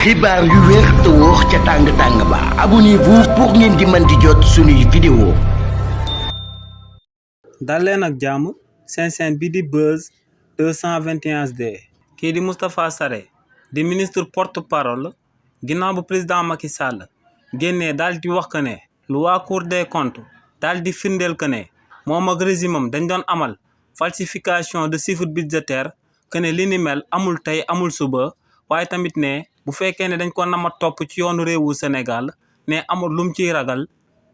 xibaar yu wér te wóor ca tàng ba abonnez-vous pour ngeen di mën di jot suñuy vidéo. dal leen ak jàmm seen bi di Buzz 221HD. kii di Moustapha Sarré di ministre porte-parole ginnaaw bu président Macky Sall génnee daal di wax que ne lu waa Cour des comptes daal di firndeel que ne moom ak régime am dañ doon amal falsification de chiffre budgétaire que ne li ni mel amul tey amul suba waaye tamit ne bu fekkee ne dañ ko nama topp ci yoonu réewu Sénégal ne amul lum ciy ragal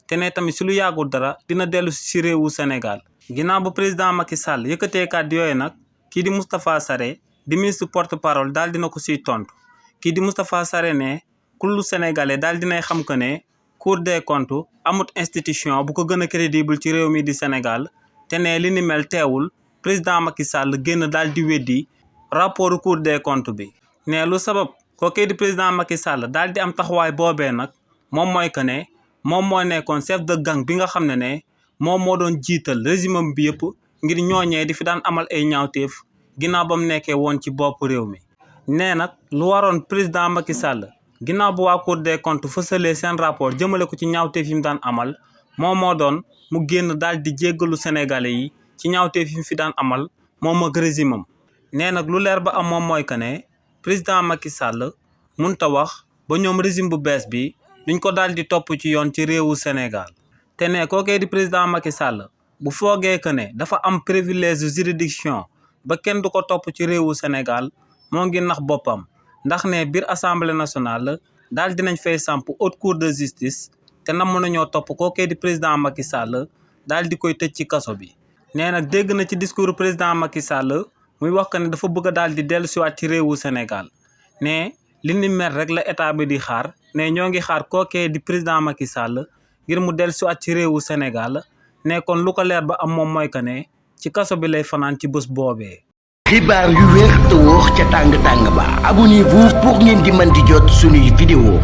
te ne tamit si lu yàggul dara dina dellu si réewu Sénégal. ginnaaw bu président Macky Sall yëkkatee kàddu yooyu nag kii di Moustapha Sarré di ministre porte-parole daal dina ko siy tontu kii di Moustapha Sarré ne kullu sénégalais daal dinay xam que ne Cour des comptes amut institution bu ko gën a crédible ci réew mi di Sénégal te ne li ni mel teewul président Macky Sall génn daal di weddi rapport Cour des comptes bi. ne lu sabab kookee di président Macky Sall daal di am taxawaay boobee nag moom mooy que ne moom moo nekkoon chef de gang bi nga xam ne moom moo doon jiital régime am bi yëpp ngir ñooñee di fi daan amal ay ñaawteef ginnaaw ba mu nekkee woon ci bopp réew mi. nee nag lu waroon président Macky Sall ginnaaw bu waa Cour des comptes fësalee seen rapport jëmale ko ci ñaawteef yi mu daan amal moom moo doon mu génn daal di jéggalu sénégalais yi ci ñaawteef yi mu fi daan amal moom ak régime am. nee nag lu leer ba am moom mooy que ne président Macky Sall munta wax ba ñoom régime bu bees bi duñ ko daal di topp ci yoon ci réewu Sénégal. te ne kookee di président Macky Sall bu foogee que ne dafa am privilège de juridiction ba kenn du ko topp ci réewu Sénégal moo ngi nax boppam ndax ne biir assemblée nationale daal dinañ fay samp haute cour de justice te namm nañoo topp kookee di président Macky Sall daal di koy tëj ci kaso bi. nee nag dégg na ci discours président Macky Sall muy wax que ne dafa bëgg a daal di dellusiwaat ci réewu Sénégal ne li ni mel rek la état bi di xaar ne ñoo ngi xaar kookee di président Macky Sall ngir mu dellusiwaat ci réewu Sénégal ne kon lu ko leer ba am moom mooy que ne ci kaso bi lay fanaan ci bés boobee. xibaar yu wér te wóor ca tàng ba abonnez-vous pour ngeen di mën di jot suñuy vidéo.